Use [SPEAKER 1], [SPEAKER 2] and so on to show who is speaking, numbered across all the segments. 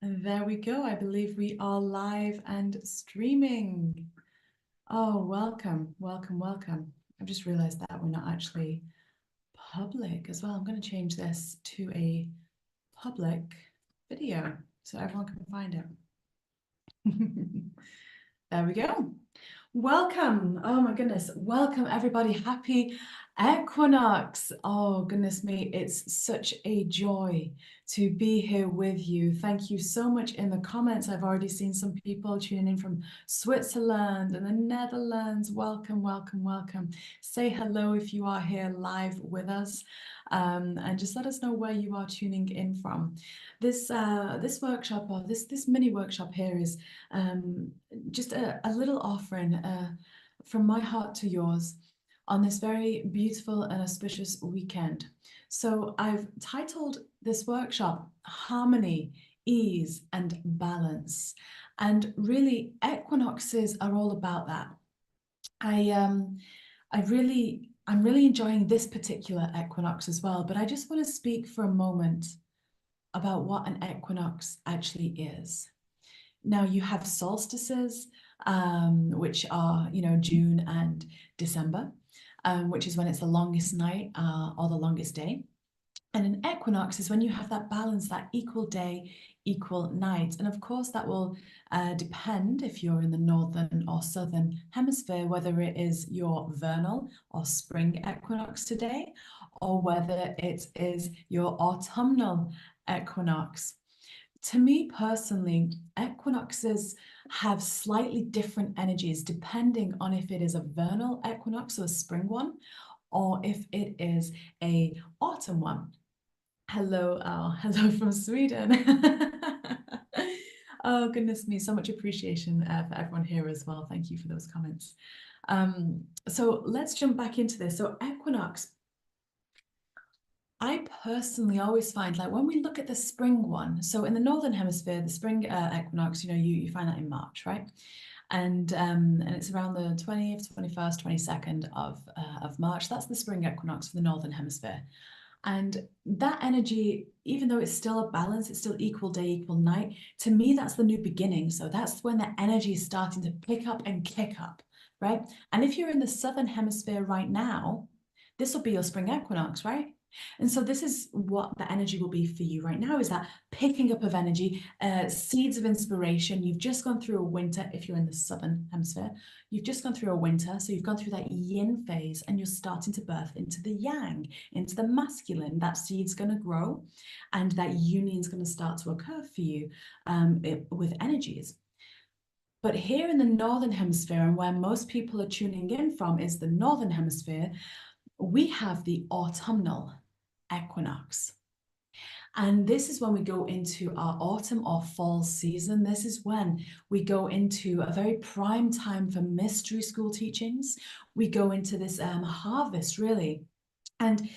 [SPEAKER 1] And there we go. I believe we are live and streaming. Oh, welcome, welcome, welcome. I've just realized that we're not actually public as well. I'm going to change this to a public video so everyone can find it. There we go. Welcome. Oh my goodness. Welcome everybody. Happy Equinox. Oh goodness me. It's such a joy to be here with you. Thank you so much in the comments. I've already seen some people tuning in from Switzerland and the Netherlands. Welcome, welcome, welcome. Say hello if you are here live with us. And just let us know where you are tuning in from. This workshop or this mini workshop here is just a little offering from my heart to yours on this very beautiful and auspicious weekend. So I've titled this workshop Harmony, Ease and Balance. And really equinoxes are all about that. I'm really enjoying this particular equinox as well, but I just want to speak for a moment about what an equinox actually is. Now you have solstices, which are, June and December, which is when it's the longest night or the longest day. And an equinox is when you have that balance, that equal day, equal night. And of course, that will depend if you're in the northern or southern hemisphere, whether it is your vernal or spring equinox today, or whether it is your autumnal equinox. To me personally, equinoxes have slightly different energies depending on if it is a vernal equinox, so a spring one, or if it is a autumn one. Hello, hello from Sweden. Oh, goodness me, so much appreciation for everyone here as well. Thank you for those comments. So let's jump back into this. So equinox, I personally always find, like, when we look at the spring one, so in the northern hemisphere, the spring equinox, you find that in March, right? And it's around the 20th, 21st, 22nd of March. That's the spring equinox for the northern hemisphere. And that energy, even though it's still a balance, it's still equal day, equal night, to me, that's the new beginning. So that's when the energy is starting to pick up and kick up, right? And if you're in the southern hemisphere right now, this will be your spring equinox, right? And so this is what the energy will be for you right now, is that picking up of energy, seeds of inspiration. You've just gone through a winter, if you're in the southern hemisphere, you've just gone through a winter. So you've gone through that yin phase and you're starting to birth into the yang, into the masculine. That seed's going to grow and that union's going to start to occur for you with energies. But here in the northern hemisphere, and where most people are tuning in from is the northern hemisphere, we have the autumnal equinox. And this is when we go into our autumn or fall season. This is when we go into a very prime time for mystery school teachings. We go into this harvest, really. And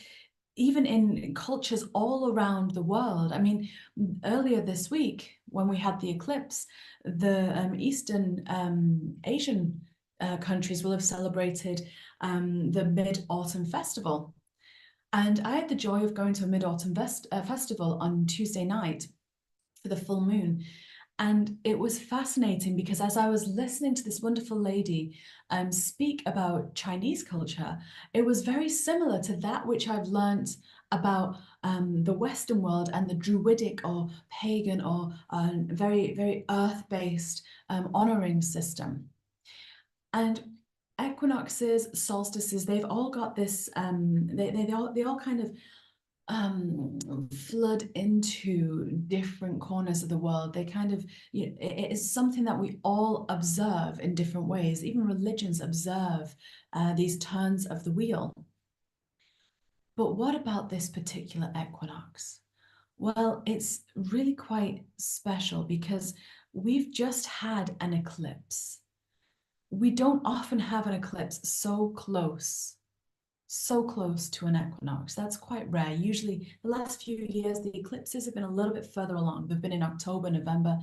[SPEAKER 1] even in cultures all around the world, I mean, earlier this week, when we had the eclipse, the Eastern Asian countries will have celebrated the Mid-Autumn Festival. And I had the joy of going to a Mid-Autumn Festival on Tuesday night for the full moon. And it was fascinating because as I was listening to this wonderful lady speak about Chinese culture, it was very similar to that which I've learned about the Western world and the Druidic or pagan or very, very earth-based honoring system. And equinoxes, solstices, they've all got this, they all kind of flood into different corners of the world. They kind of, it is something that we all observe in different ways. Even religions observe these turns of the wheel. But what about this particular equinox? Well, it's really quite special because we've just had an eclipse. We don't often have an eclipse so close to an equinox. That's quite rare. Usually the last few years, the eclipses have been a little bit further along. They've been in October, November,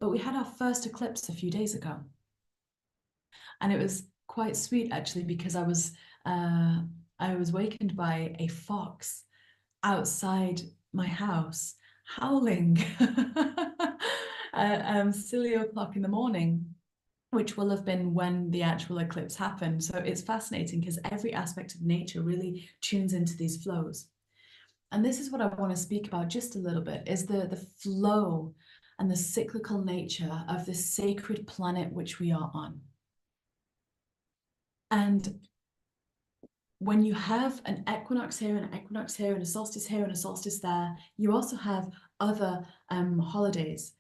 [SPEAKER 1] but we had our first eclipse a few days ago. And it was quite sweet actually, because I was wakened by a fox outside my house howling. at silly o'clock in the morning, which will have been when the actual eclipse happened. So it's fascinating because every aspect of nature really tunes into these flows. And this is what I want to speak about just a little bit, is the flow and the cyclical nature of this sacred planet which we are on. And when you have an equinox here and an equinox here and a solstice here and a solstice there, you also have other holidays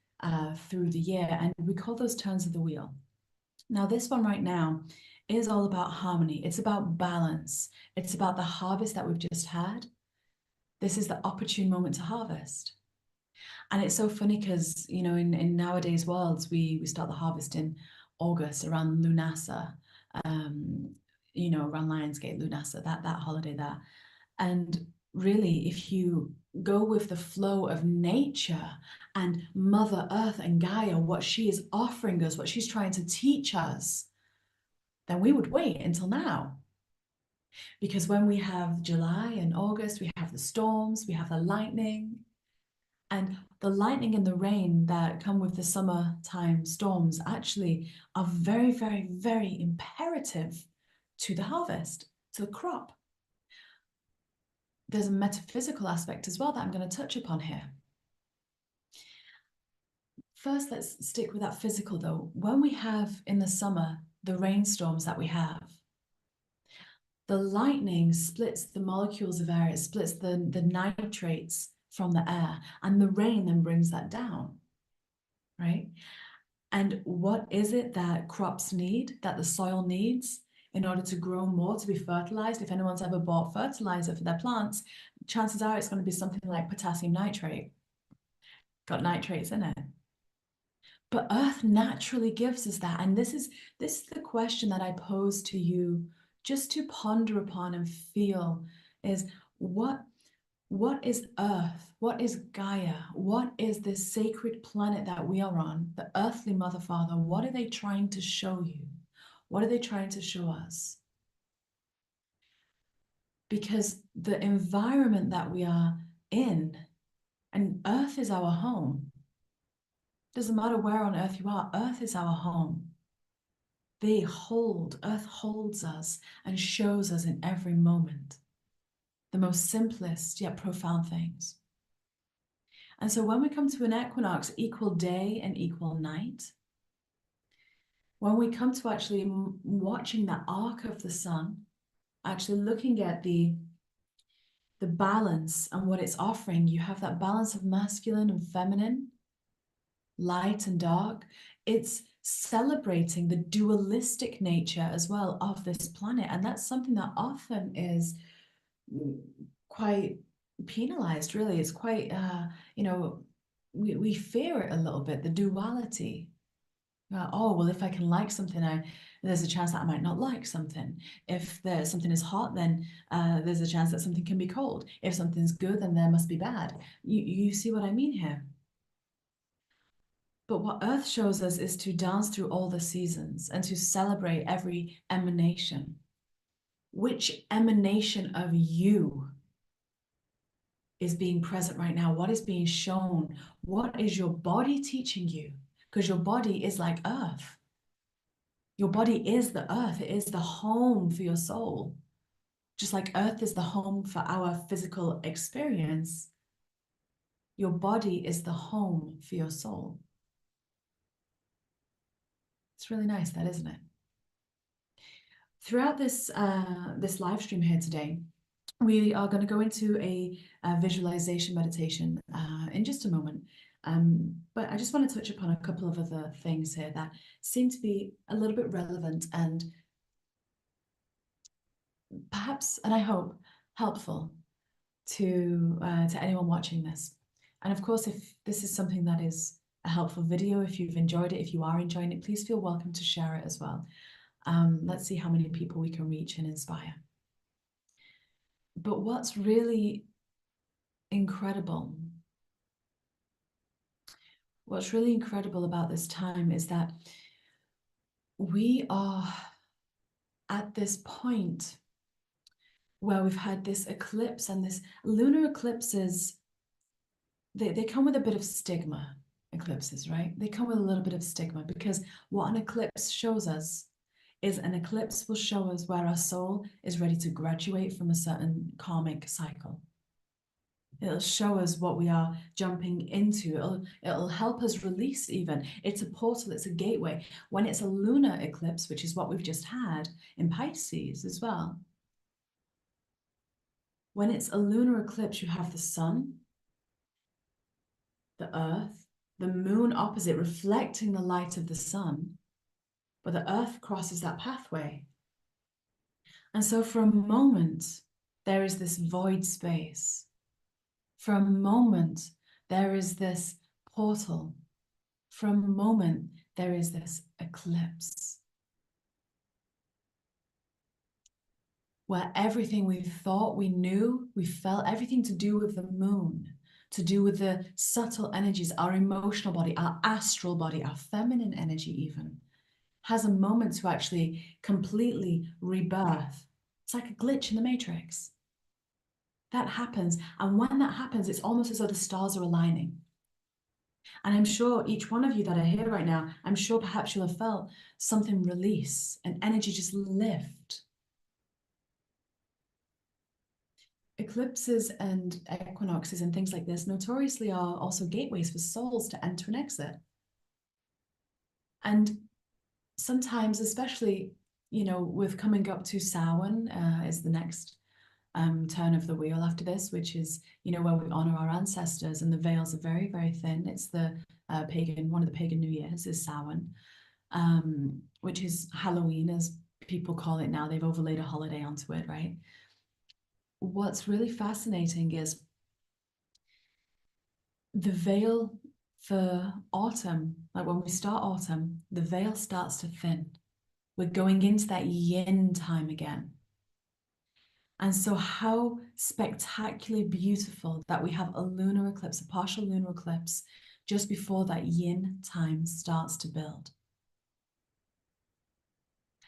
[SPEAKER 1] through the year, and we call those turns of the wheel. Now, this one right now is all about harmony. It's about balance. It's about the harvest that we've just had. This is the opportune moment to harvest. And it's so funny because, you know, in nowadays worlds, we start the harvest in August around Lunasa, you know, around Lionsgate, Lunasa, that holiday there. And really, if you go with the flow of nature and Mother Earth and Gaia, what she is offering us, what she's trying to teach us, then we would wait until now. Because when we have July and August, we have the storms, we have the lightning, and the lightning and the rain that come with the summertime storms actually are very, very, very imperative to the harvest, to the crop. There's a metaphysical aspect as well that I'm going to touch upon here. First, let's stick with that physical though. When we have in the summer the rainstorms that we have, the lightning splits the molecules of air, it splits the nitrates from the air, and the rain then brings that down, right? And what is it that crops need, that the soil needs in order to grow more, to be fertilized? If anyone's ever bought fertilizer for their plants, chances are it's going to be something like potassium nitrate. Got nitrates in it. But Earth naturally gives us that. And this is the question that I pose to you just to ponder upon and feel is what is Earth? What is Gaia? What is this sacred planet that we are on, the earthly mother, father? What are they trying to show you? What are they trying to show us? Because the environment that we are in, and Earth is our home. Doesn't matter where on Earth you are, Earth is our home. Earth holds us and shows us in every moment the most simplest yet profound things. And so when we come to an equinox, equal day and equal night, when we come to actually watching the arc of the sun, actually looking at the balance and what it's offering, you have that balance of masculine and feminine, light and dark. It's celebrating the dualistic nature as well of this planet. And that's something that often is quite penalized, really. It's quite, you know, we fear it a little bit, the duality. Oh, well, if I can like something, there's a chance that I might not like something. If something is hot, then there's a chance that something can be cold. If something's good, then there must be bad. You see what I mean here? But what Earth shows us is to dance through all the seasons and to celebrate every emanation. Which emanation of you is being present right now? What is being shown? What is your body teaching you? Because your body is like Earth. Your body is the Earth. It is the home for your soul. Just like Earth is the home for our physical experience, your body is the home for your soul. It's really nice, that, isn't it? Throughout this live stream here today, we are going to go into a visualization meditation in just a moment. But I just want to touch upon a couple of other things here that seem to be a little bit relevant and perhaps, and I hope, helpful to anyone watching this. And of course, if this is something that is a helpful video, if you've enjoyed it, if you are enjoying it, please feel welcome to share it as well. Let's see how many people we can reach and inspire. But what's really incredible, about this time is that we are at this point where we've had this eclipse, and this lunar eclipses, they come with a bit of stigma. eclipses, right? They come with a little bit of stigma because what an eclipse shows us is an eclipse will show us where our soul is ready to graduate from a certain karmic cycle. It'll show us what we are jumping into. It'll help us release even. It's a portal, it's a gateway. When it's a lunar eclipse, which is what we've just had in Pisces as well. When it's a lunar eclipse, you have the sun, the earth, the moon opposite, reflecting the light of the sun, but the earth crosses that pathway. And so for a moment, there is this void space. For a moment, there is this portal. For a moment, there is this eclipse where everything we thought we knew, we felt, everything to do with the moon, to do with the subtle energies, our emotional body, our astral body, our feminine energy even, has a moment to actually completely rebirth. It's like a glitch in the matrix. That happens. And when that happens, it's almost as though the stars are aligning. And I'm sure each one of you that are here right now, I'm sure perhaps you'll have felt something release, an energy just lift. Eclipses and equinoxes and things like this notoriously are also gateways for souls to enter and exit. And sometimes, especially, you know, with coming up to Samhain is the next turn of the wheel after this, which is, you know, where we honor our ancestors, and the veils are very, very thin. It's the one of the pagan New Years is Samhain, which is Halloween, as people call it now. They've overlaid a holiday onto it, right? What's really fascinating is the veil for autumn, like when we start autumn, the veil starts to thin. We're going into that yin time again. And so how spectacularly beautiful that we have a lunar eclipse, a partial lunar eclipse, just before that yin time starts to build.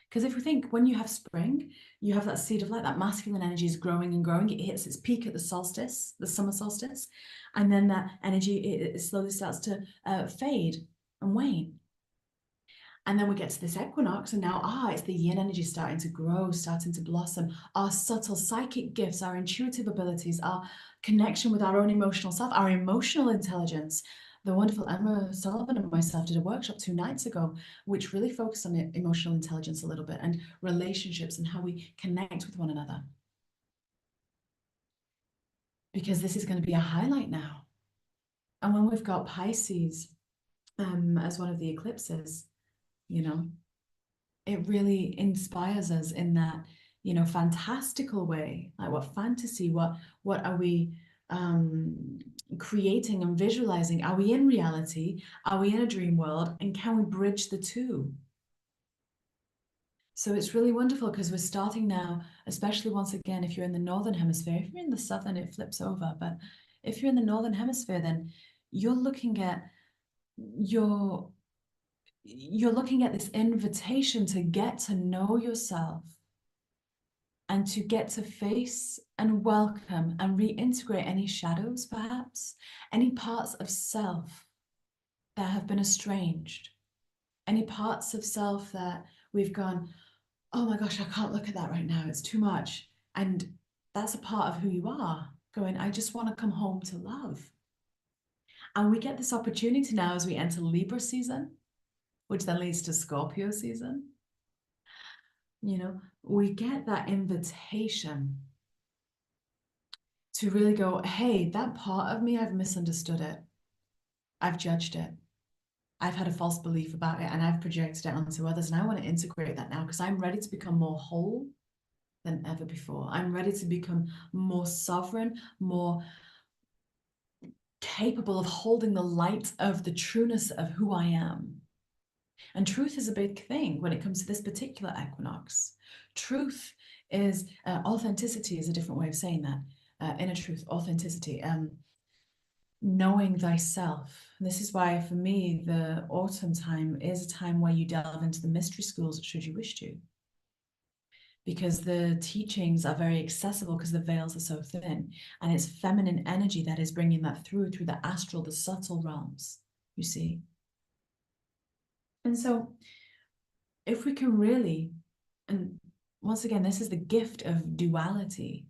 [SPEAKER 1] Because if we think when you have spring, you have that seed of light, that masculine energy is growing and growing. It hits its peak at the solstice, the summer solstice. And then that energy, it slowly starts to fade and wane. And then we get to this equinox, and now, it's the yin energy starting to grow, starting to blossom. Our subtle psychic gifts, our intuitive abilities, our connection with our own emotional self, our emotional intelligence. The wonderful Emma Sullivan and myself did a workshop 2 nights ago, which really focused on emotional intelligence a little bit and relationships and how we connect with one another. Because this is going to be a highlight now. And when we've got Pisces as one of the eclipses, you know, it really inspires us in that, you know, fantastical way. Like what fantasy, what are we creating and visualizing? Are we in reality? Are we in a dream world? And can we bridge the two? So it's really wonderful because we're starting now, especially once again, if you're in the Northern Hemisphere. If you're in the Southern, it flips over. But if you're in the Northern Hemisphere, then you're looking at this invitation to get to know yourself and to get to face and welcome and reintegrate any shadows, perhaps, any parts of self that have been estranged, any parts of self that we've gone, oh my gosh, I can't look at that right now, it's too much. And that's a part of who you are, going, I just want to come home to love. And we get this opportunity now as we enter Libra season, which then leads to Scorpio season. You know, we get that invitation to really go, hey, that part of me, I've misunderstood it. I've judged it. I've had a false belief about it and I've projected it onto others. And I want to integrate that now because I'm ready to become more whole than ever before. I'm ready to become more sovereign, more capable of holding the light of the trueness of who I am. And truth is a big thing when it comes to this particular equinox. Truth is, authenticity is a different way of saying that. Inner truth, authenticity, knowing thyself. This is why, for me, the autumn time is a time where you delve into the mystery schools, should you wish to. Because the teachings are very accessible because the veils are so thin. And it's feminine energy that is bringing that through the astral, the subtle realms. you see. And so if we can really, and once again, this is the gift of duality,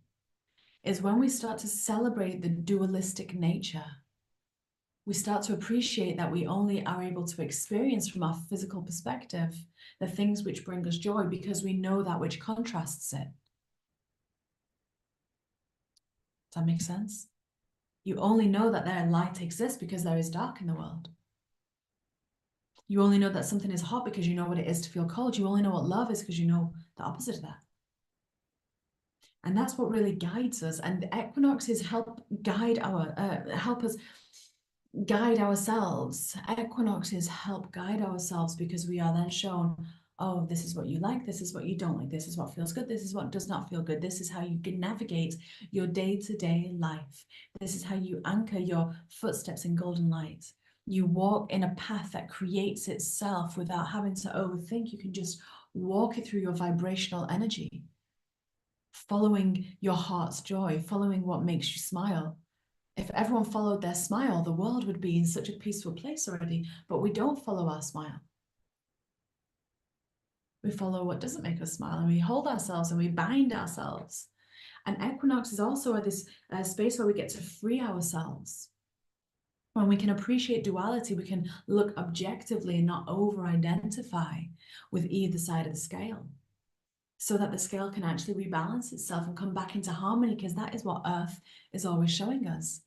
[SPEAKER 1] is when we start to celebrate the dualistic nature, we start to appreciate that we only are able to experience from our physical perspective the things which bring us joy because we know that which contrasts it. Does that make sense? You only know that there light exists because there is dark in the world. You only know that something is hot because you know what it is to feel cold. You only know what love is because you know the opposite of that. And that's what really guides us. And the equinoxes help us guide ourselves. Equinoxes help guide ourselves because we are then shown, oh, this is what you like, this is what you don't like, this is what feels good, this is what does not feel good, this is how you can navigate your day-to-day life. This is how you anchor your footsteps in golden light. You walk in a path that creates itself without having to overthink. You can just walk it through your vibrational energy, following your heart's joy, following what makes you smile. If everyone followed their smile, the world would be in such a peaceful place already, but we don't follow our smile. We follow what doesn't make us smile, and we hold ourselves and we bind ourselves. And equinox is also this space where we get to free ourselves. When we can appreciate duality, we can look objectively and not over-identify with either side of the scale, so that the scale can actually rebalance itself and come back into harmony, because that is what Earth is always showing us.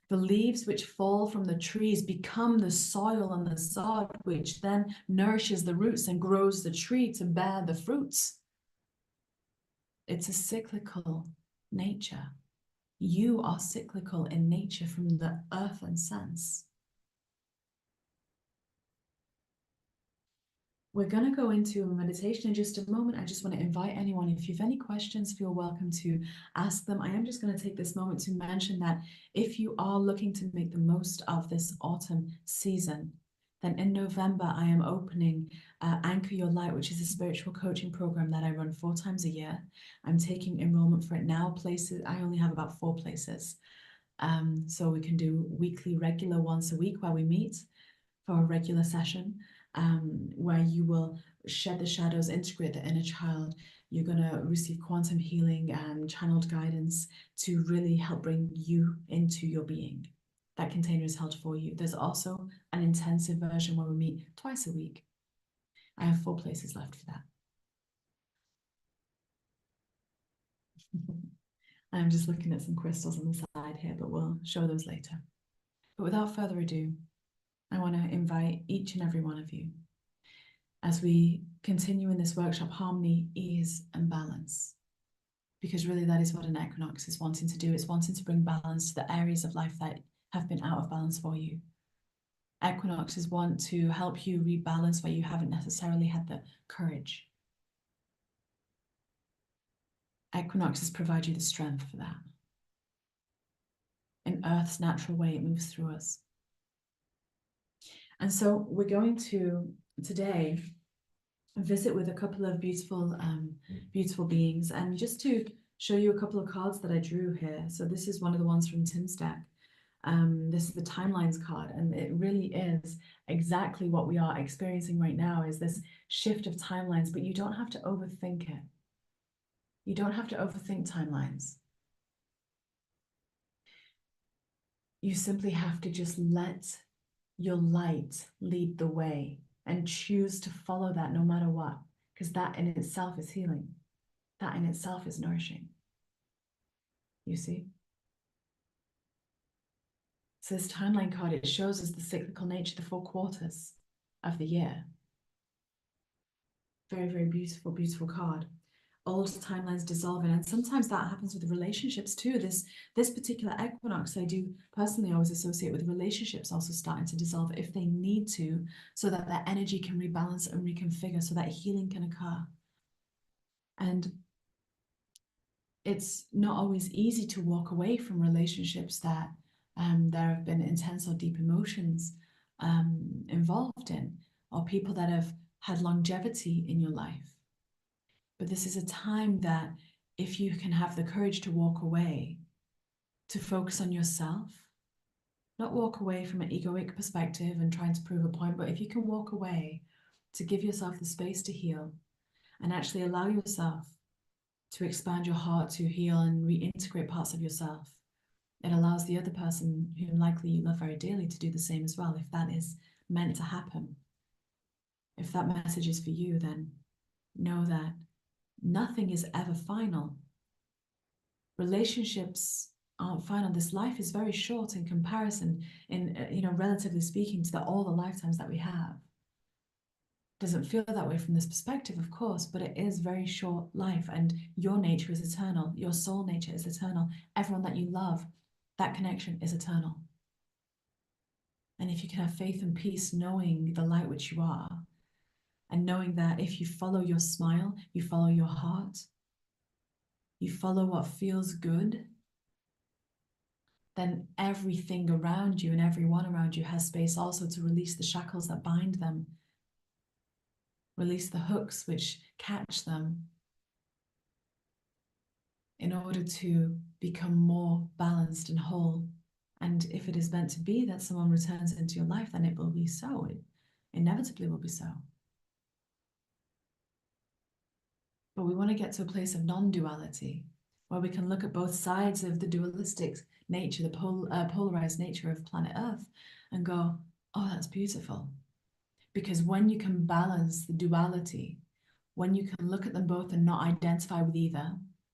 [SPEAKER 1] The leaves which fall from the trees become the soil and the sod, which then nourishes the roots and grows the tree to bear the fruits. It's a cyclical nature. You are cyclical in nature from the earthen sense. We're going to go into a meditation in just a moment. I just want to invite anyone, if you have any questions, feel welcome to ask them. I am just going to take this moment to mention that if you are looking to make the most of this autumn season, then in November, I am opening Anchor Your Light, which is a spiritual coaching program that I run 4 times a year. I'm taking enrollment for it now. Places, I only have about 4 places. So we can do weekly, regular, once a week where we meet for a regular session, where you will shed the shadows, integrate the inner child. You're going to receive quantum healing and channeled guidance to really help bring you into your being. That container is held for you. There's also an intensive version where we meet twice a week. I have 4 places left for that. I'm just looking at some crystals on the side here, but we'll show those later. But without further ado, I want to invite each and every one of you, as we continue in this workshop, harmony, ease, and balance. Because really that is what an equinox is wanting to do. It's wanting to bring balance to the areas of life that have been out of balance for you. Equinoxes want to help you rebalance where you haven't necessarily had the courage. Equinoxes provide you the strength for that. In Earth's natural way, it moves through us. And so we're going to today visit with a couple of beautiful beings, and just to show you a couple of cards that I drew here. So this is one of the ones from Tim's deck. This is the timelines card, and it really is exactly what we are experiencing right now, is this shift of timelines, but you don't have to overthink it. You don't have to overthink timelines. You simply have to just let your light lead the way and choose to follow that no matter what, because that in itself is healing. That in itself is nourishing. You see? So this timeline card, it shows us the cyclical nature, the 4 quarters of the year. Very, very beautiful, beautiful card. Old timelines dissolving, and sometimes that happens with relationships too. This particular equinox, I do personally always associate with relationships also starting to dissolve if they need to, so that their energy can rebalance and reconfigure, so that healing can occur. And it's not always easy to walk away from relationships that there have been intense or deep emotions involved in, or people that have had longevity in your life. But this is a time that if you can have the courage to walk away, to focus on yourself, Not walk away from an egoic perspective and trying to prove a point, but if you can walk away to give yourself the space to heal and actually allow yourself to expand your heart to heal and reintegrate parts of yourself, it allows the other person whom likely you love very dearly to do the same as well, if that is meant to happen. If that message is for you, then know that nothing is ever final. Relationships aren't final. This life is very short in comparison, relatively speaking, to all the lifetimes that we have. Doesn't feel that way from this perspective, of course, but it is very short life, and your nature is eternal. Your soul nature is eternal. Everyone that you love, that connection is eternal. And if you can have faith and peace, knowing the light which you are, and knowing that if you follow your smile, you follow your heart, you follow what feels good, then everything around you and everyone around you has space also to release the shackles that bind them, release the hooks which catch them, in order to become more balanced and whole. And if it is meant to be that someone returns into your life, then it will be so. It inevitably will be so. But we want to get to a place of non-duality, where we can look at both sides of the dualistic nature, the polarized nature of planet Earth, and go, oh, that's beautiful. Because when you can balance the duality, when you can look at them both and not identify with either,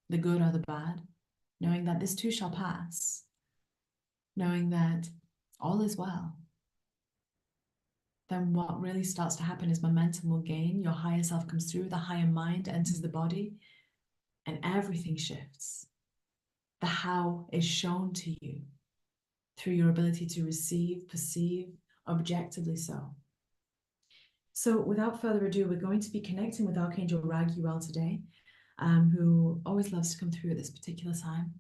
[SPEAKER 1] the good or the bad, knowing that this too shall pass, knowing that all is well, then what really starts to happen is momentum will gain, your higher self comes through, the higher mind enters the body, and everything shifts. The how is shown to you through your ability to receive, perceive, objectively so. So without further ado, we're going to be connecting with Archangel Raguel today, who always loves to come through at this particular time.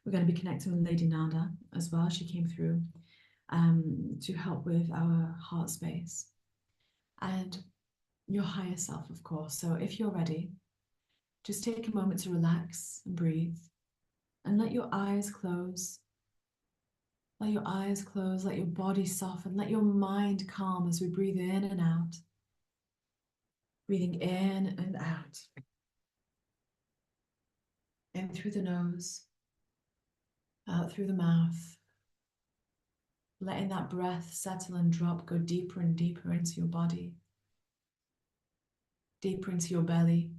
[SPEAKER 1] We're going to be connecting with Lady Nada as well. She came through to help with our heart space and your higher self, of course. So if you're ready, just take a moment to relax and breathe and let your eyes close. Let your eyes close, let your body soften, let your mind calm as we breathe in and out. Breathing in and out. In through the nose, out through the mouth. Letting that breath settle and drop, go deeper and deeper into your body, deeper into your belly.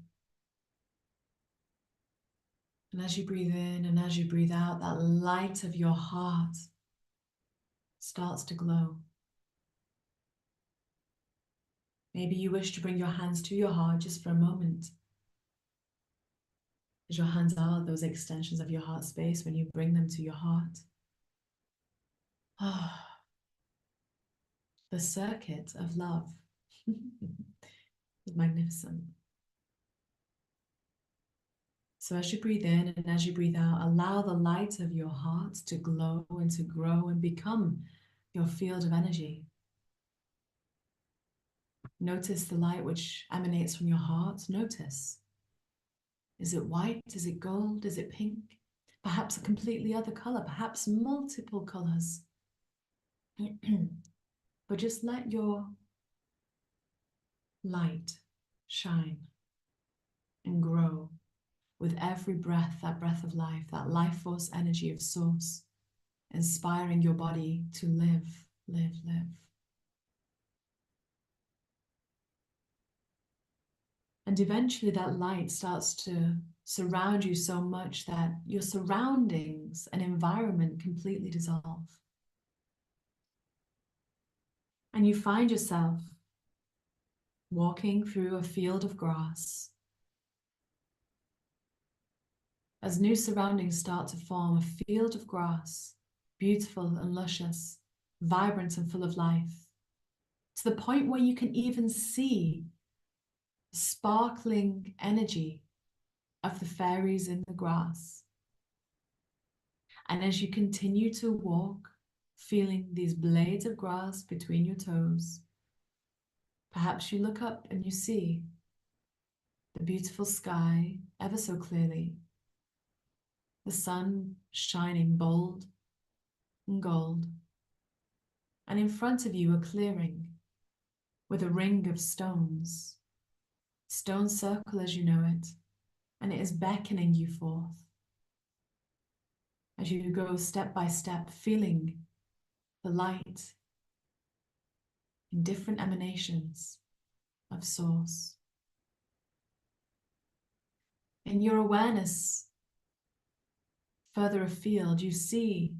[SPEAKER 1] And as you breathe in and as you breathe out, that light of your heart starts to glow. Maybe you wish to bring your hands to your heart just for a moment, as your hands are those extensions of your heart space. When you bring them to your heart, the circuit of love is magnificent. So as you breathe in and as you breathe out, allow the light of your heart to glow and to grow and become your field of energy. Notice the light which emanates from your heart. Notice. Is it white? Is it gold? Is it pink? Perhaps a completely other color, perhaps multiple colors. But just let your light shine and grow with every breath, that breath of life, that life force energy of source, inspiring your body to live, live, live. And eventually that light starts to surround you so much that your surroundings and environment completely dissolve. And you find yourself walking through a field of grass. As new surroundings start to form, a field of grass, beautiful and luscious, vibrant and full of life, to the point where you can even see the sparkling energy of the fairies in the grass. And as you continue to walk, feeling these blades of grass between your toes, perhaps you look up and you see the beautiful sky ever so clearly, the sun shining bold and gold, And in front of you, a clearing with a ring of stones. Stone circle as you know it, and it is beckoning you forth. As you go step by step, feeling the light in different emanations of source. In your awareness, further afield, you see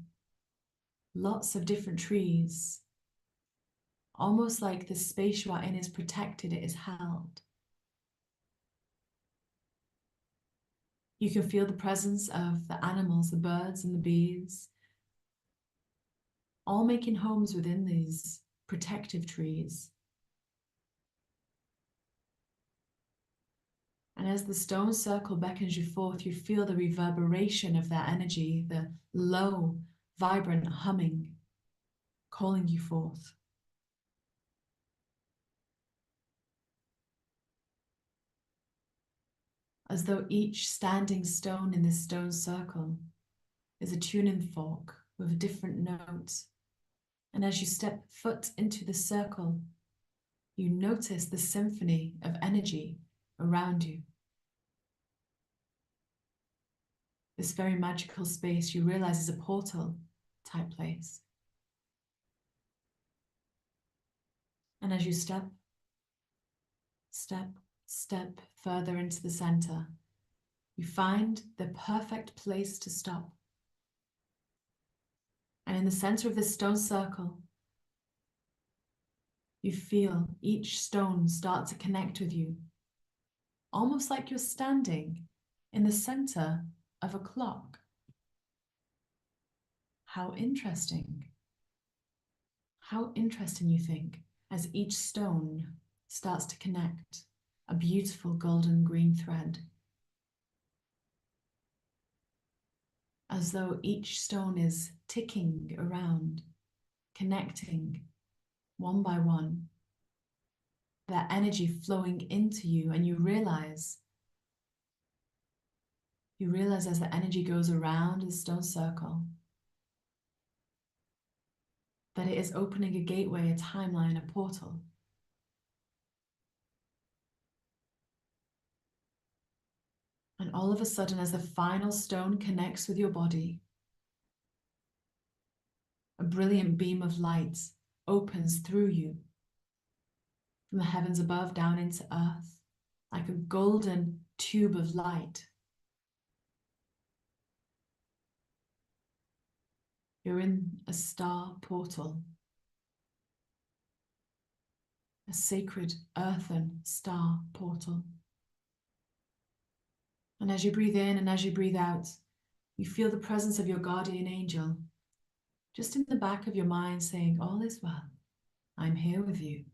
[SPEAKER 1] lots of different trees, almost like the space you are in is protected, it is held. You can feel the presence of the animals, the birds and the bees, all making homes within these protective trees. And as the stone circle beckons you forth, you feel the reverberation of their energy, the low, vibrant humming, calling you forth. As though each standing stone in this stone circle is a tuning fork with different notes. And as you step foot into the circle, you notice the symphony of energy around you. This very magical space you realize is a portal type place. And as you step further into the center, you find the perfect place to stop. And in the center of this stone circle, you feel each stone start to connect with you, almost like you're standing in the center of a clock. How interesting. How interesting, you think, as each stone starts to connect, a beautiful golden green thread. As though each stone is ticking around, connecting one by one, their energy flowing into you, and you realize as the energy goes around the stone circle, that it is opening a gateway, a timeline, a portal. And all of a sudden, as the final stone connects with your body, a brilliant beam of light opens through you from the heavens above down into earth, like a golden tube of light. You're in a star portal, a sacred earthen star portal. And as you breathe in and as you breathe out, you feel the presence of your guardian angel just in the back of your mind saying, all is well, I'm here with you.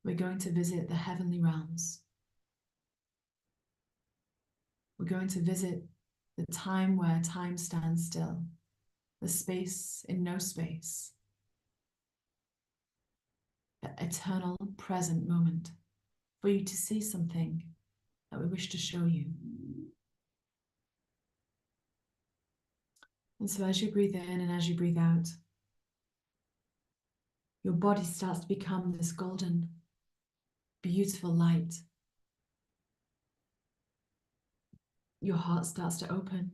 [SPEAKER 1] We're going to visit the heavenly realms. We're going to visit the time where time stands still, the space in no space, the eternal present moment for you to see something that we wish to show you. And so as you breathe in and as you breathe out, your body starts to become this golden, beautiful light. Your heart starts to open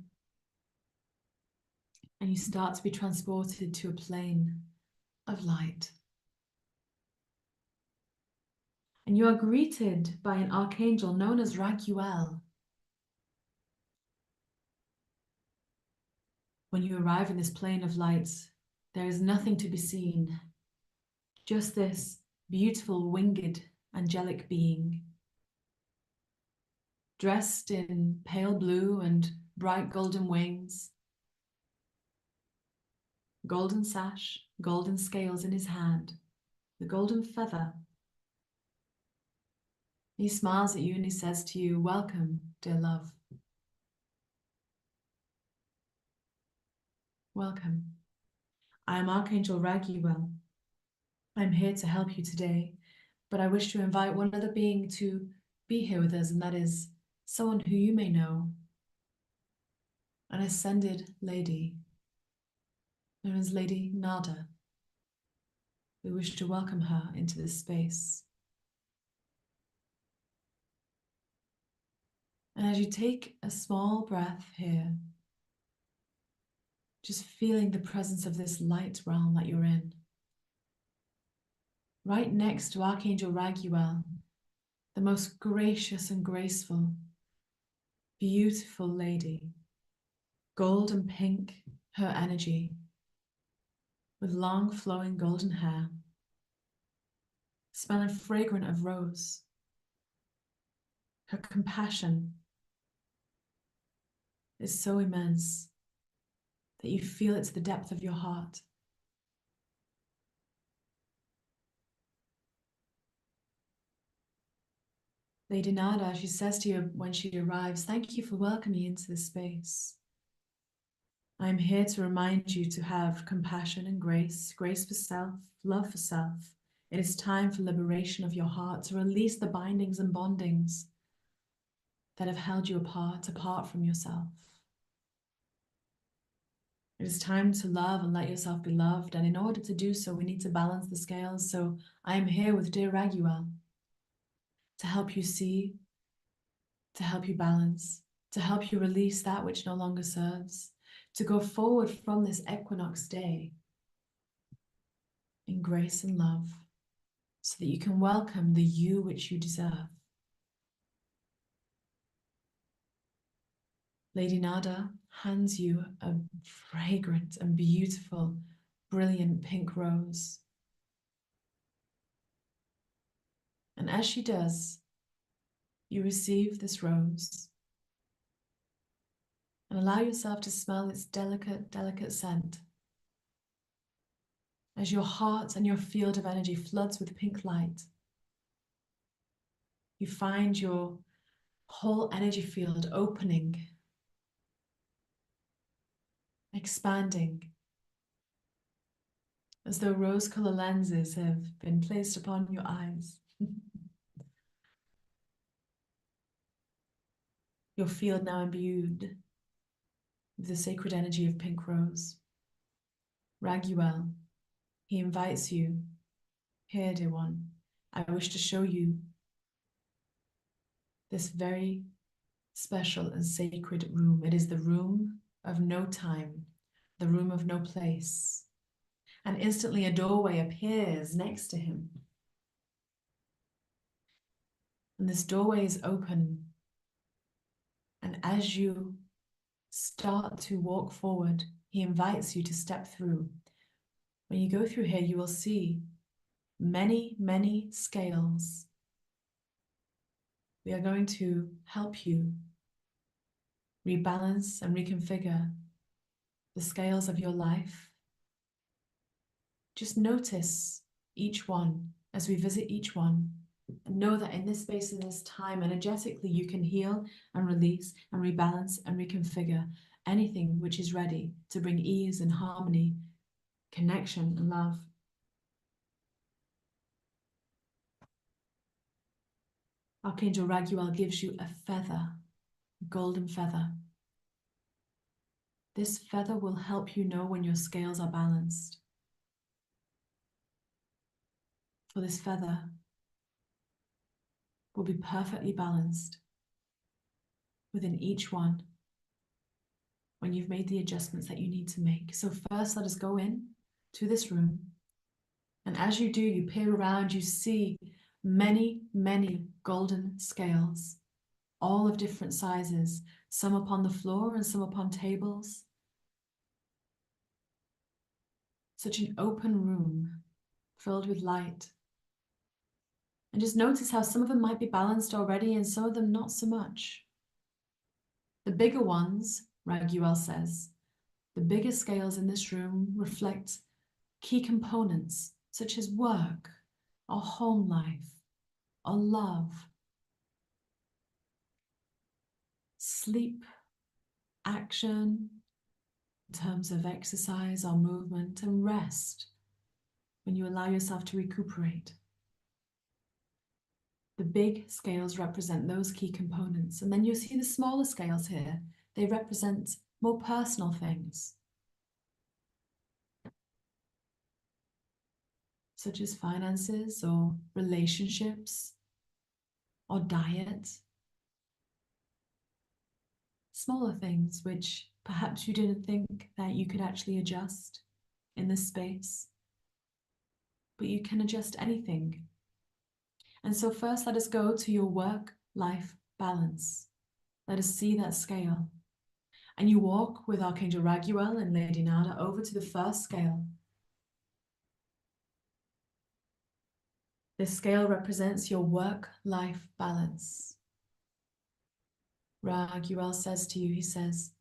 [SPEAKER 1] and you start to be transported to a plane of light. And you are greeted by an archangel known as Raguel. When you arrive in this plane of light, there is nothing to be seen, just this beautiful winged angelic being, dressed in pale blue and bright golden wings, golden sash, golden scales in his hand, the golden feather. He smiles at you and he says to you, welcome, dear love. Welcome. I am Archangel Raguel. I'm here to help you today, but I wish to invite one other being to be here with us, and that is someone who you may know, an ascended lady known as Lady Nada. we wish to welcome her into this space. And as you take a small breath here, just feeling the presence of this light realm that you're in, right next to Archangel Raguel, the most gracious and graceful, beautiful lady, gold and pink, her energy, with long flowing golden hair, smelling fragrant of rose. Her compassion is so immense that you feel it to the depth of your heart. Lady Nada, she says to you when she arrives, "Thank you for welcoming me into this space. I am here to remind you to have compassion and grace, grace for self, love for self. It is time for liberation of your heart, to release the bindings and bondings that have held you apart from yourself. It is time to love and let yourself be loved, and in order to do so, we need to balance the scales. So I am here with dear Raguel to help you see, to help you balance, to help you release that which no longer serves, to go forward from this equinox day in grace and love, so that you can welcome the you which you deserve." Lady Nada hands you a fragrant and beautiful, brilliant pink rose. And as she does, you receive this rose and allow yourself to smell its delicate, delicate scent. As your heart and your field of energy floods with pink light, you find your whole energy field opening, expanding, as though rose-colored lenses have been placed upon your eyes. Your field now imbued with the sacred energy of pink rose. Raguel, he invites you, "Here, dear one, I wish to show you this very special and sacred room. It is the room of no time, the room of no place." And instantly a doorway appears next to him. And this doorway is open. And as you start to walk forward, he invites you to step through. When you go through here, you will see many, many scales. We are going to help you rebalance and reconfigure the scales of your life. Just notice each one as we visit each one, and know that in this space and this time, energetically, you can heal and release and rebalance and reconfigure anything which is ready to bring ease and harmony, connection and love. Archangel Raguel gives you a feather, a golden feather. This feather will help you know when your scales are balanced. For this feather will be perfectly balanced within each one when you've made the adjustments that you need to make. So first, let us go in to this room. And as you do, you peer around, you see many, many golden scales, all of different sizes, some upon the floor and some upon tables. Such an open room filled with light. And just notice how some of them might be balanced already and some of them not so much. The bigger ones, Raguel says, the bigger scales in this room reflect key components such as work, our home life, our love, sleep, action, in terms of exercise or movement, and rest when you allow yourself to recuperate. The big scales represent those key components. And then you see the smaller scales here. They represent more personal things. such as finances or relationships or diet, smaller things which perhaps you didn't think that you could actually adjust in this space, but you can adjust anything. And so first, let us go to your work-life balance. Let us see that scale. And you walk with Archangel Raguel and Lady Nada over to the first scale. This scale represents your work-life balance. Raguel says to you, he says,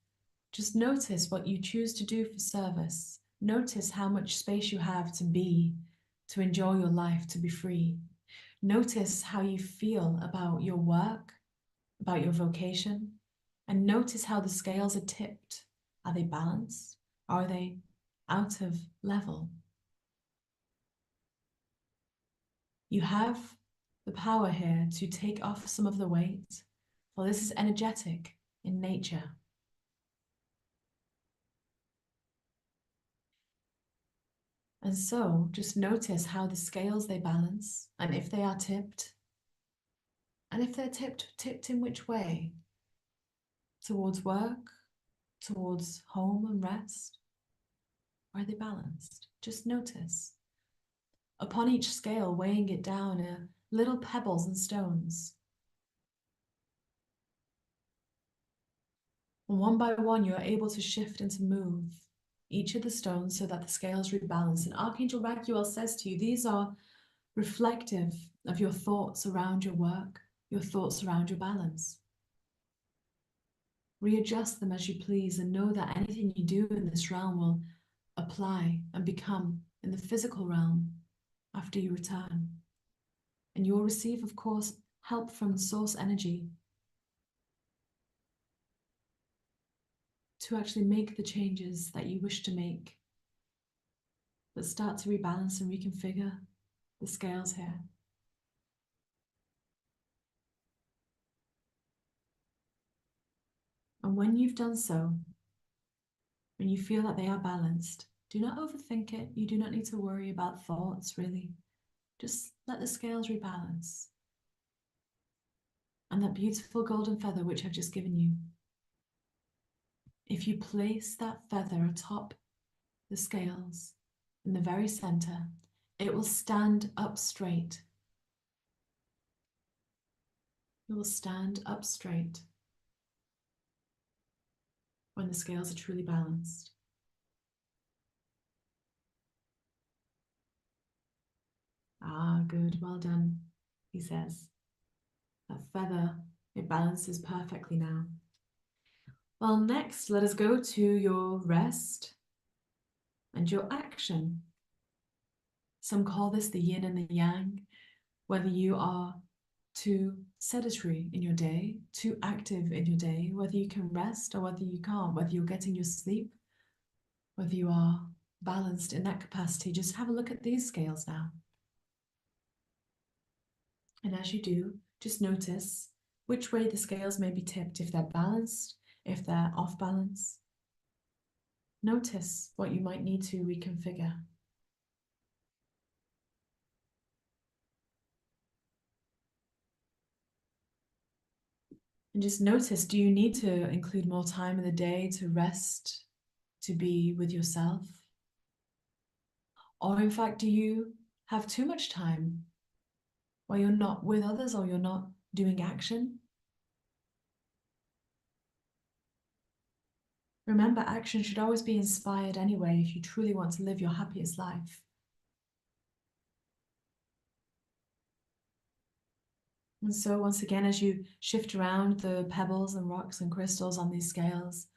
[SPEAKER 1] just notice what you choose to do for service. Notice how much space you have to be, to enjoy your life, to be free. Notice how you feel about your work, about your vocation, and notice how the scales are tipped. Are they balanced? Are they out of level? You have the power here to take off some of the weight, for this is energetic in nature. And so just notice how the scales, they balance, and if they are tipped, and if they're tipped in which way? Towards work, towards home and rest? Or are they balanced? Just notice. Upon each scale, weighing it down are little pebbles and stones. And one by one, you are able to shift and to move each of the stones so that the scales rebalance. And Archangel Raguel says to you, these are reflective of your thoughts around your work, your thoughts around your balance. Readjust them as you please and know that anything you do in this realm will apply and become in the physical realm after you return. And you will receive, of course, help from the source energy to actually make the changes that you wish to make, that start to rebalance and reconfigure the scales here. And when you've done so, when you feel that they are balanced, do not overthink it. You do not need to worry about thoughts, really. Just let the scales rebalance. And that beautiful golden feather which I've just given you, if you place that feather atop the scales in the very center, it will stand up straight. It will stand up straight when the scales are truly balanced. Ah, good, well done, he says. That feather, it balances perfectly now. Well, next, let us go to your rest and your action. Some call this the yin and the yang, whether you are too sedentary in your day, too active in your day, whether you can rest or whether you can't, whether you're getting your sleep, whether you are balanced in that capacity. Just have a look at these scales now. And as you do, just notice which way the scales may be tipped, if they're balanced, if they're off balance. Notice what you might need to reconfigure. And just notice, do you need to include more time in the day to rest, to be with yourself? Or in fact, do you have too much time where you're not with others or you're not doing action? Remember, action should always be inspired anyway if you truly want to live your happiest life. And so once again, as you shift around the pebbles and rocks and crystals on these scales,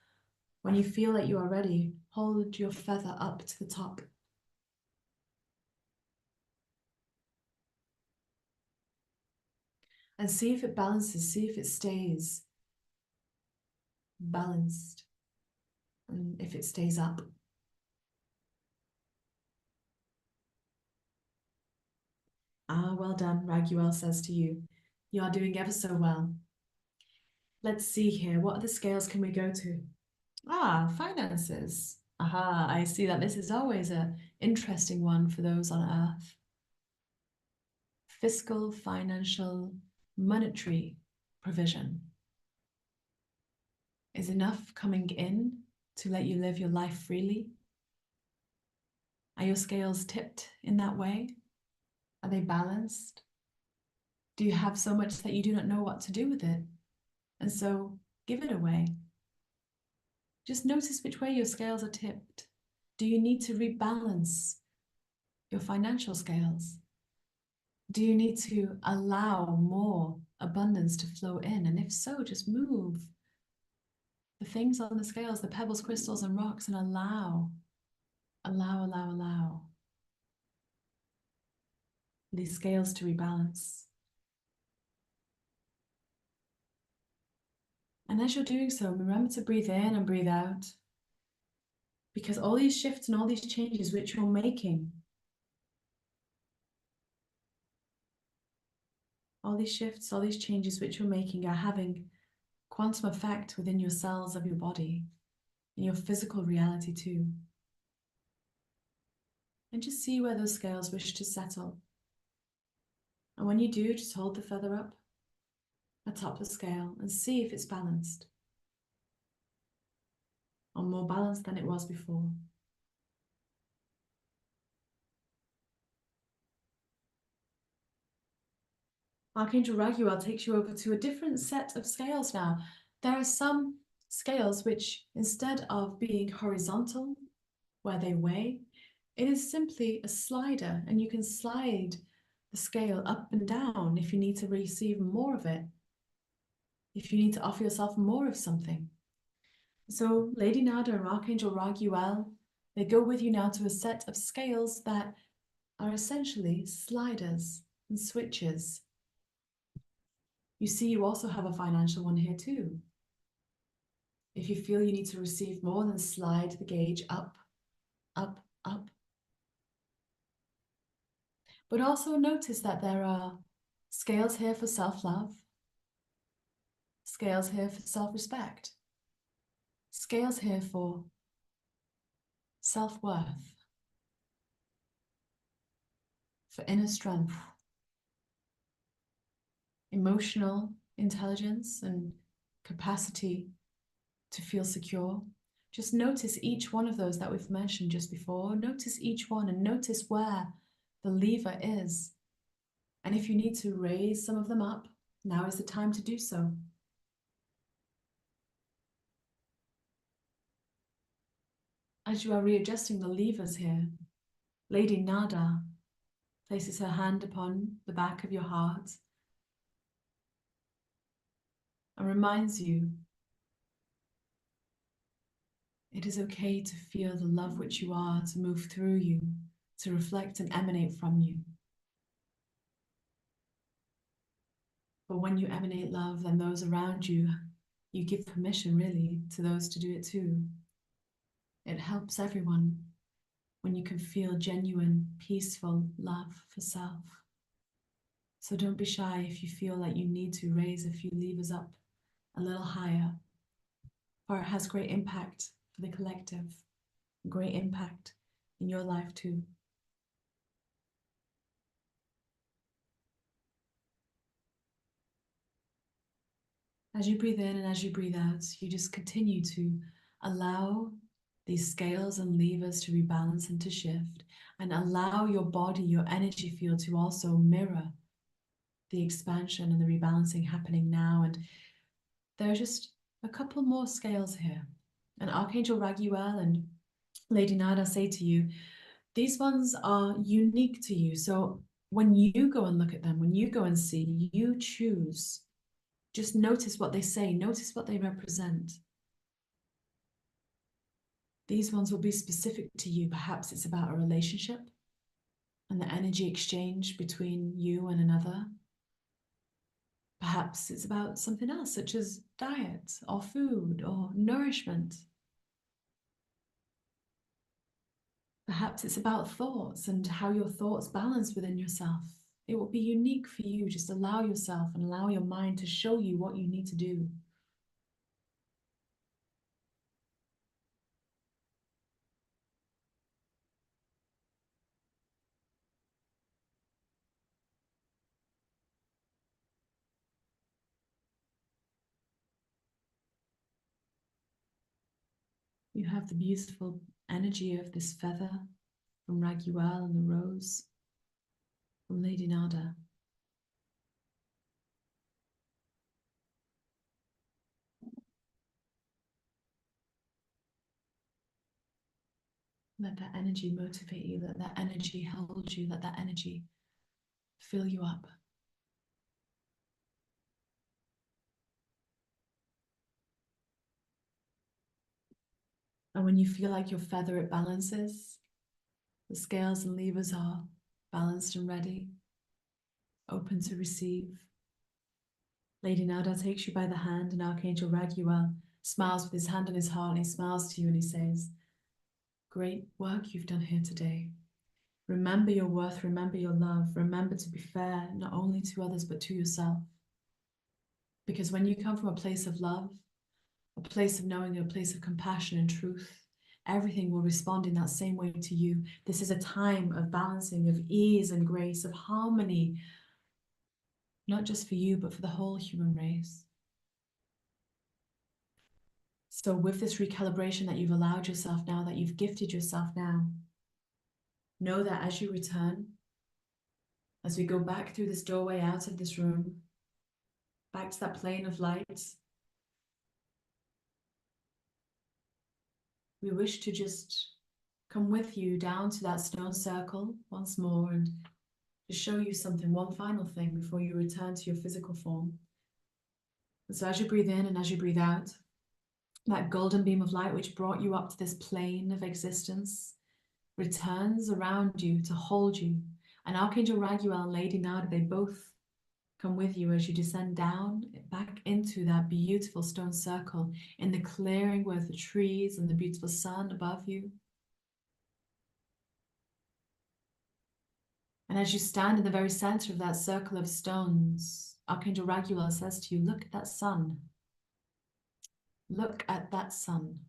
[SPEAKER 1] when you feel that you are ready, hold your feather up to the top. And see if it balances, see if it stays balanced, and if it stays up. Ah, well done, Raguel says to you. You are doing ever so well. Let's see here, what other scales can we go to? Ah, finances. Aha, I see that this is always an interesting one for those on Earth. fiscal, financial, monetary provision? Is enough coming in to let you live your life freely? Are your scales tipped in that way? Are they balanced? Do you have so much that you do not know what to do with it? And so give it away. Just notice which way your scales are tipped. Do you need to rebalance your financial scales? Do you need to allow more abundance to flow in? And if so, just move the things on the scales, the pebbles, crystals, and rocks, and allow these scales to rebalance. And as you're doing so, remember to breathe in and breathe out, because all these shifts and all these changes which you're making, all these shifts, all these changes which you're making are having quantum effect within your cells of your body, in your physical reality too. And just see where those scales wish to settle. And when you do, just hold the feather up atop the scale and see if it's balanced, or more balanced than it was before. Archangel Raguel takes you over to a different set of scales now. There are some scales which, instead of being horizontal, where they weigh, it is simply a slider, and you can slide the scale up and down if you need to receive more of it, if you need to offer yourself more of something. So Lady Nada and Archangel Raguel, they go with you now to a set of scales that are essentially sliders and switches. You see, you also have a financial one here too. If you feel you need to receive more, then slide the gauge up, up, up. But also notice that there are scales here for self-love, scales here for self-respect, scales here for self-worth, for inner strength, emotional intelligence and capacity to feel secure. Just notice each one of those that we've mentioned just before. Notice each one and notice where the lever is. And if you need to raise some of them up, now is the time to do so. As you are readjusting the levers here, Lady Nada places her hand upon the back of your heart and reminds you it is okay to feel the love which you are, to move through you, to reflect and emanate from you. But when you emanate love, then those around you, you give permission really to those to do it too. It helps everyone when you can feel genuine, peaceful love for self. So don't be shy if you feel like you need to raise a few levers up a little higher, for it has great impact for the collective, great impact in your life too. As you breathe in and as you breathe out, you just continue to allow these scales and levers to rebalance and to shift, and allow your body, your energy field to also mirror the expansion and the rebalancing happening now. And there are just a couple more scales here. And Archangel Raguel and Lady Nada say to you, these ones are unique to you. So when you go and look at them, when you go and see, you choose. Just notice what they say, notice what they represent. These ones will be specific to you. Perhaps it's about a relationship and the energy exchange between you and another. Perhaps it's about something else, such as diet or food or nourishment. Perhaps it's about thoughts and how your thoughts balance within yourself. It will be unique for you. Just allow yourself and allow your mind to show you what you need to do. You have the beautiful energy of this feather from Raguel and the rose from Lady Nada. Let that energy motivate you, let that energy hold you, let that energy fill you up. And when you feel like your feather, it balances, the scales and levers are balanced and ready, open to receive. Lady Nada takes you by the hand, and Archangel Raguel smiles with his hand on his heart, and he smiles to you and he says, "Great work you've done here today. Remember your worth, remember your love, remember to be fair, not only to others, but to yourself. Because when you come from a place of love, a place of knowing, a place of compassion and truth, everything will respond in that same way to you. This is a time of balancing, of ease and grace, of harmony, not just for you, but for the whole human race. So with this recalibration that you've allowed yourself now, that you've gifted yourself now, know that as you return, as we go back through this doorway out of this room, back to that plane of light, we wish to just come with you down to that stone circle once more and to show you something, one final thing before you return to your physical form. And so as you breathe in and as you breathe out, that golden beam of light which brought you up to this plane of existence returns around you to hold you. And Archangel Raguel and Lady Nada, they both come with you as you descend down back into that beautiful stone circle in the clearing with the trees and the beautiful sun above you. And as you stand in the very center of that circle of stones, Archangel Raguel says to you, look at that sun. Look at that sun.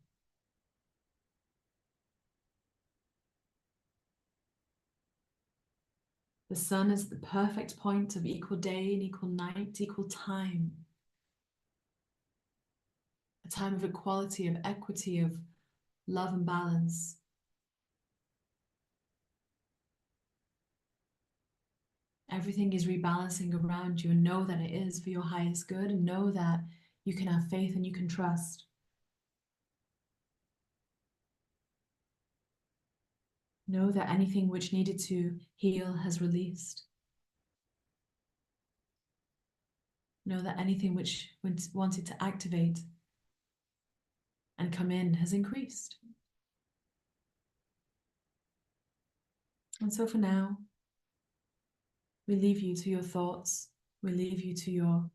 [SPEAKER 1] The sun is the perfect point of equal day and equal night, equal time. A time of equality, of equity, of love and balance. Everything is rebalancing around you, and know that it is for your highest good, and know that you can have faith and you can trust. Know that anything which needed to heal has released. Know that anything which wanted to activate and come in has increased. And so for now, we leave you to your thoughts. We leave you to your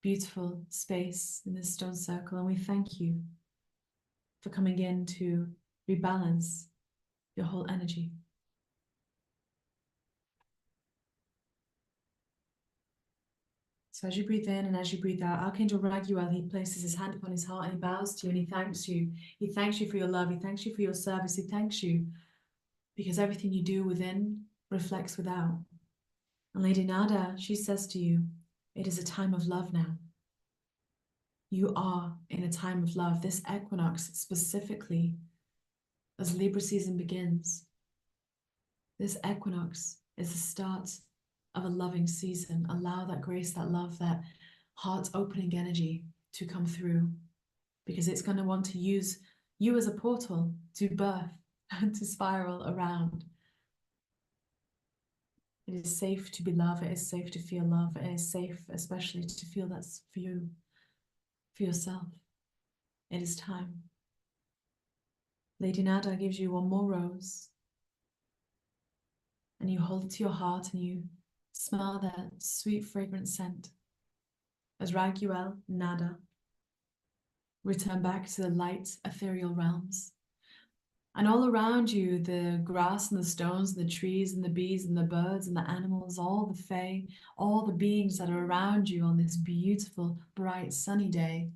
[SPEAKER 1] beautiful space in this stone circle, and we thank you for coming in to rebalance your whole energy. So as you breathe in and as you breathe out, Archangel Raguel, he places his hand upon his heart and he bows to you and he thanks you. He thanks you for your love. He thanks you for your service. He thanks you because everything you do within reflects without. And Lady Nada, she says to you, it is a time of love now. You are in a time of love. This equinox specifically, as Libra season begins, this equinox is the start of a loving season. Allow that grace, that love, that heart-opening energy to come through, because it's going to want to use you as a portal to birth and to spiral around. It is safe to be loved. It is safe to feel love. It is safe especially to feel that's for you, for yourself. It is time. Lady Nada gives you one more rose, and you hold it to your heart and you smell that sweet fragrant scent as Raguel, Nada return back to the light ethereal realms. And all around you, the grass and the stones, and the trees and the bees and the birds and the animals, all the fae, all the beings that are around you on this beautiful, bright, sunny day,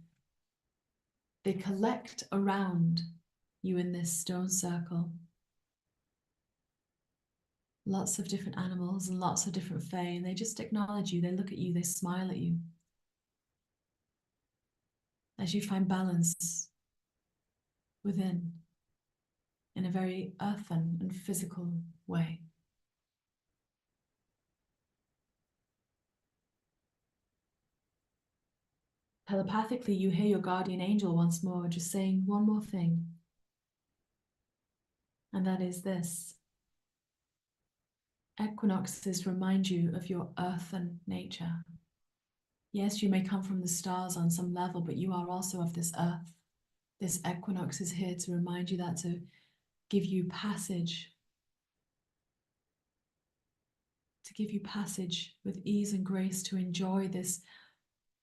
[SPEAKER 1] they collect around you in this stone circle. Lots of different animals and lots of different fae, and they just acknowledge you, they look at you, they smile at you. As you find balance within in a very earthen and physical way. Telepathically, you hear your guardian angel once more, just saying one more thing. And that is this. Equinoxes remind you of your earthen nature. Yes, you may come from the stars on some level, but you are also of this earth. This equinox is here to remind you that, to give you passage, with ease and grace to enjoy this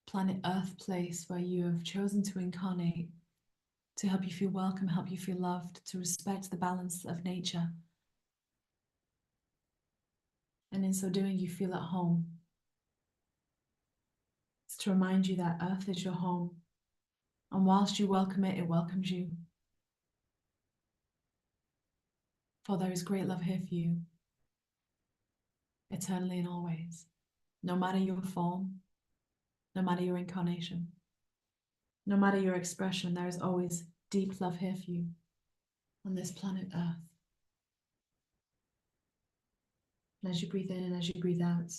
[SPEAKER 1] planet Earth place where you have chosen to incarnate, to help you feel welcome, help you feel loved, to respect the balance of nature. And in so doing, you feel at home. It's to remind you that Earth is your home. And whilst you welcome it, it welcomes you. For there is great love here for you, eternally and always. No matter your form, no matter your incarnation, no matter your expression, there is always deep love here for you on this planet Earth. And as you breathe in and as you breathe out,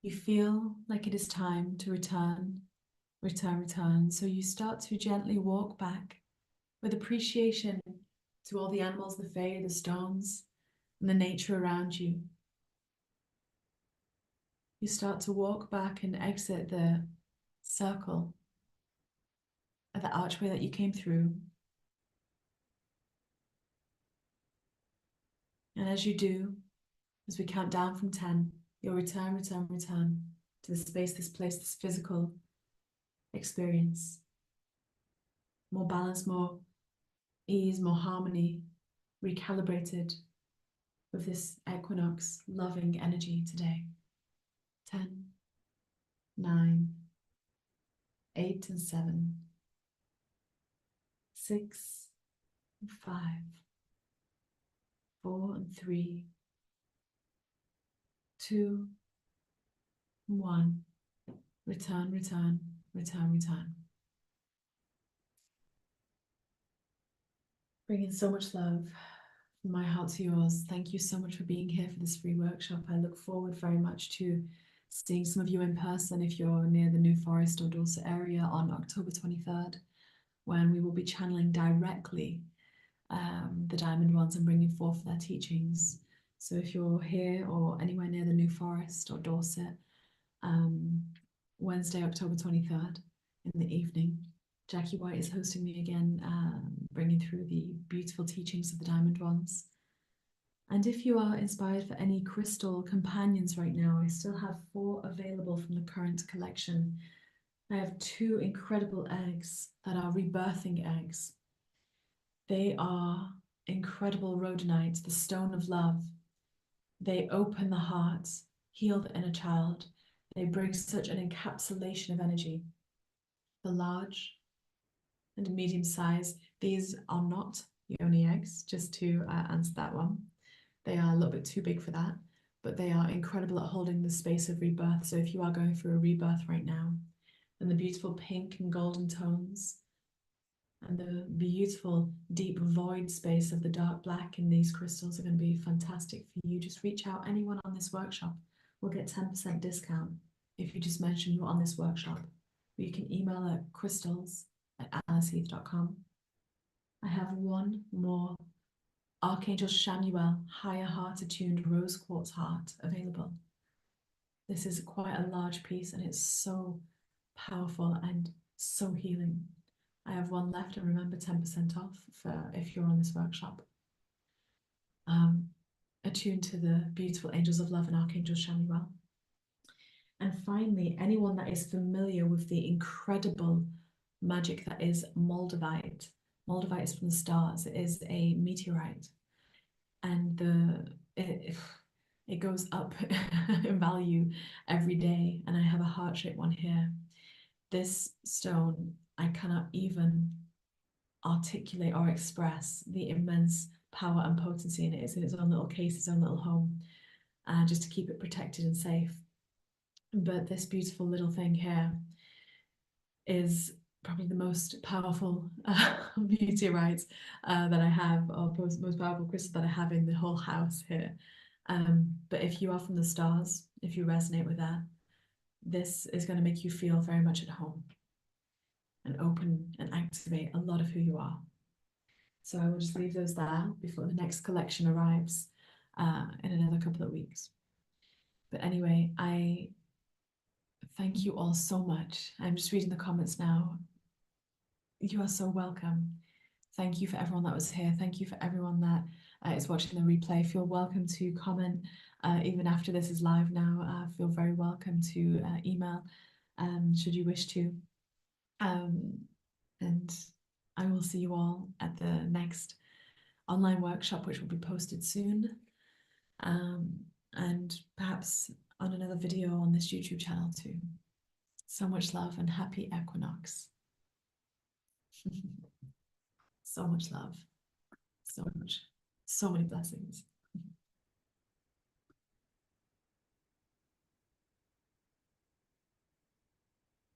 [SPEAKER 1] you feel like it is time to return. So you start to gently walk back with appreciation to all the animals, the fae, the stones, and the nature around you. You start to walk back and exit the circle of the archway that you came through. And as you do, as we count down from 10, you'll return to the space, this place, this physical experience. More balance, more ease, more harmony, recalibrated with this equinox loving energy today. 10, 9, 8 and 7, 6 and 5, 4 and 3, 2 and 1. Return. Bringing so much love from my heart to yours. Thank you so much for being here for this free workshop. I look forward very much to seeing some of you in person if you're near the New Forest or Dorset area on October 23rd, when we will be channeling directly the Diamond Ones and bringing forth their teachings. So if you're here or anywhere near the New Forest or Dorset, Wednesday, October 23rd in the evening, Jackie White is hosting me again, bringing through the beautiful teachings of the Diamond Ones. And if you are inspired for any crystal companions right now, I still have 4 available from the current collection. I have 2 incredible eggs that are rebirthing eggs. They are incredible rhodonite, the stone of love. They open the heart, heal the inner child. They bring such an encapsulation of energy. The large and medium size, these are not yoni eggs, just to answer that one. They are a little bit too big for that, but they are incredible at holding the space of rebirth. So if you are going through a rebirth right now, then the beautiful pink and golden tones and the beautiful deep void space of the dark black in these crystals are going to be fantastic for you. Just reach out. Anyone on this workshop will get 10% discount if you just mention you're on this workshop. Or you can email at crystals@aliceheath.com. I have one more Archangel Shamuel higher heart attuned rose quartz heart available. This is quite a large piece and it's so powerful and so healing. I have one left, and remember 10% off for if you're on this workshop. Attuned to the beautiful angels of love and Archangel Shamuel. And finally, anyone that is familiar with the incredible magic that is Moldavite. Moldavite is from the stars. It is a meteorite, and it goes up in value every day. And I have a heart-shaped one here. This stone, I cannot even articulate or express the immense power and potency in it. It's in its own little case, its own little home, just to keep it protected and safe. But this beautiful little thing here is probably the most powerful meteorites that I have, or most powerful crystals that I have in the whole house here. But if you are from the stars, if you resonate with that, this is going to make you feel very much at home and open and activate a lot of who you are. So I will just leave those there before the next collection arrives in another couple of weeks. But anyway, I thank you all so much. I'm just reading the comments now. You are so welcome. Thank you for everyone that was here. Thank you for everyone that is watching the replay. Feel welcome to comment even after this is live now. Feel very welcome to email should you wish to. And I will see you all at the next online workshop, which will be posted soon. And perhaps on another video on this YouTube channel too. So much love and happy Equinox. So much love. So many blessings.